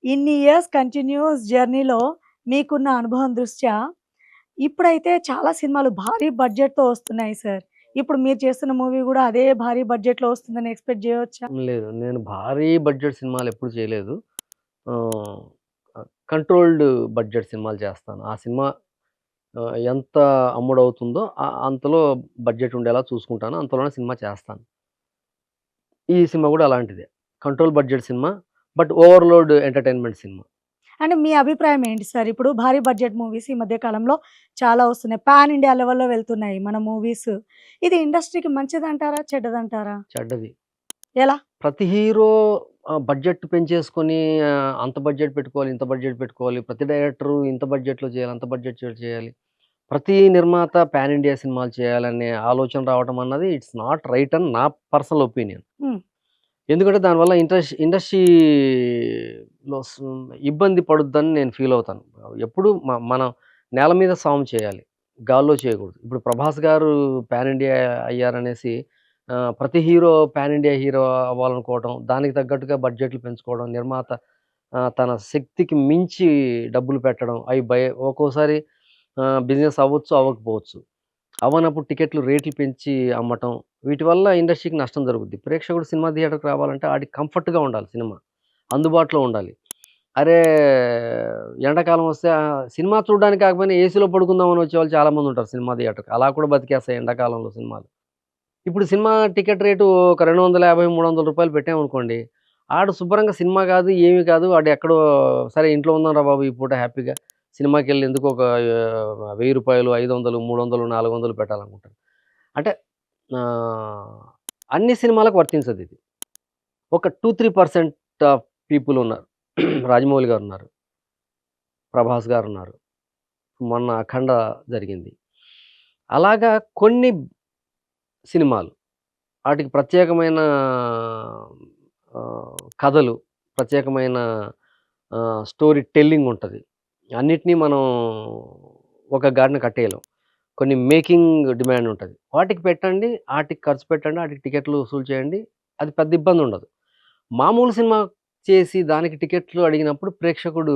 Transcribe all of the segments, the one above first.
ఇన్ని years continuous జర్నీలో మీకున్న అనుభవం దృష్ట్యా, ఇప్పుడైతే చాలా సినిమాలు భారీ బడ్జెట్‌తో వస్తున్నాయి సార్. ఇప్పుడు మీరు చేస్తున్న మూవీ గూడా అదే భారీ బడ్జెట్‌లో వస్తుందని ఎక్స్‌పెక్ట్ జేయొచ్చా? లేదు. నేను భారీ బడ్జెట్ సినిమాలెప్పుడు చేయలేదు. ఆహ్, కంట్రోల్డ్ బడ్జెట్ సినిమాలు చేస్తాను. ఆ సినిమా ఎంత అమ్ముడవుతుందో అంతలో బడ్జెట్ ఉండేలా చూసుకుంటాను. అంతలోనే సినిమా చేస్తాను. ఈ సినిమా గూడా అలాంటిదే. Control budget cinema. But overload entertainment cinema. అంటే మీ అభిప్రాయం ఏంటి సార్? ఇప్పుడు భారీ బడ్జెట్ మూవీస్ ఈ మధ్య కాలంలో చాలా వస్తున్నాయి. పాన్ ఇండియా లెవెల్‌లో వెళ్తున్నాయి మన మూవీస్. ఇది ఇండస్ట్రీకి మంచిదంటారా? చెడ్డదంటారా? చెడ్డది. ఎలా? ప్రతి హీరో బడ్జెట్ పెంచేసుకొని అంత బడ్జెట్ పెట్టుకోవాలి, ఇంత బడ్జెట్ పెట్టుకోవాలి. ప్రతి డైరెక్టరు ఇంత బడ్జెట్‌లో చేయాలి, అంత బడ్జెట్‌లో చేయాలి. ప్రతి నిర్మాత పాన్ ఇండియా సినిమాలు చేయాలనే ఆలోచన రావటం అన్నది ఇట్స్ నాట్ రైట్ అని నా పర్సనల్ ఒపీనియన్. హ్మ్. ఎందుకంటే దానివల్ల ఇండస్ట్రీలో ఇబ్బంది పడుద్దని నేను ఫీల్ అవుతాను. ఎప్పుడు మనం నేల మీద సాము చేయాలి. గాల్లో చేయకూడదు. ఇప్పుడు 'ప్రభాస్' గారు పాన్ ఇండియా అయ్యారనేసి ప్రతి హీరో పాన్ ఇండియా హీరో అవ్వాలనుకోవటం, దానికి తగ్గట్టుగా బడ్జెట్‌లు పెంచుకోవడం, నిర్మాత తన శక్తికి మించి డబ్బులు పెట్టడం, అయి ఒక్కోసారి బిజినెస్ అవ్వచ్చు, అవ్వకపోవచ్చు. అవ్వనప్పుడు టికెట్లు రేట్లు పెంచి అమ్మటం. వీటి వల్ల ఇండస్ట్రీకి నష్టం జరుగుద్ది. ప్రేక్షకుడు సినిమా థియేటర్‌కి రావాలంటే ఆడికి కంఫర్ట్‌గా ఉండాలి సినిమా. అందుబాటులో ఉండాలి. అరే! ఎండాకాలం వస్తే సినిమా చూడడానికి కాకపోయినా ఏసీలో పడుకుందామని వచ్చేవాళ్ళు చాలామందుంటారు సినిమా థియేటర్‌కి. అలా కూడా బతికేస్తాయి ఎండాకాలంలో సినిమాలు. ఇప్పుడు సినిమా టికెట్ రేటు ఒక రూ. 250, రూ. 300 పెట్టామనుకోండి. ఆడు శుభ్రంగా సినిమా కాదు, ఏమి కాదు. ఆడెక్కడో సరే ఇంట్లో ఉందాంరా బాబు ఈ పూట హ్యాపీగా సినిమాకెళ్ళి ఎందుకు ఒక రూ. 1000, 500, 300, 400 పెట్టాలనుకుంటాడు. అంటే ఆహ్, అన్ని సినిమాలకు వర్తించదిది. ఒక 2, 3% ఆఫ్ పీపుల్ ఉన్నారు. రాజమౌళి గారున్నారు. ప్రభాస్ గారున్నారు. మొన్న 'అఖండ' జరిగింది. అలాగా కొన్ని సినిమాలు ఆటికి ప్రత్యేకమైన కథలు, ప్రత్యేకమైన స్టోరీ టెల్లింగ్ ఉంటది. అన్నిటిని మనం ఒక గాడిన కట్టేయలేం. కొన్ని మేకింగ్ డిమాండ్ ఉంటది. వాటికి పెట్టండి, ఆటికి ఖర్చు పెట్టండి, ఆటికి టికెట్లు వసూలు చేయండి. అది పెద్ద ఇబ్బందుండదు. మామూలు సినిమా చేసి దానికి టికెట్లు అడిగినప్పుడు ప్రేక్షకుడు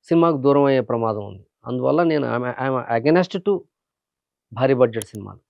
సినిమాకు దూరం అయ్యే ప్రమాదం ఉంది. అందువల్ల నేను ఐయామ్ అగైనెస్ట్ టు భారీ బడ్జెట్ సినిమాలు.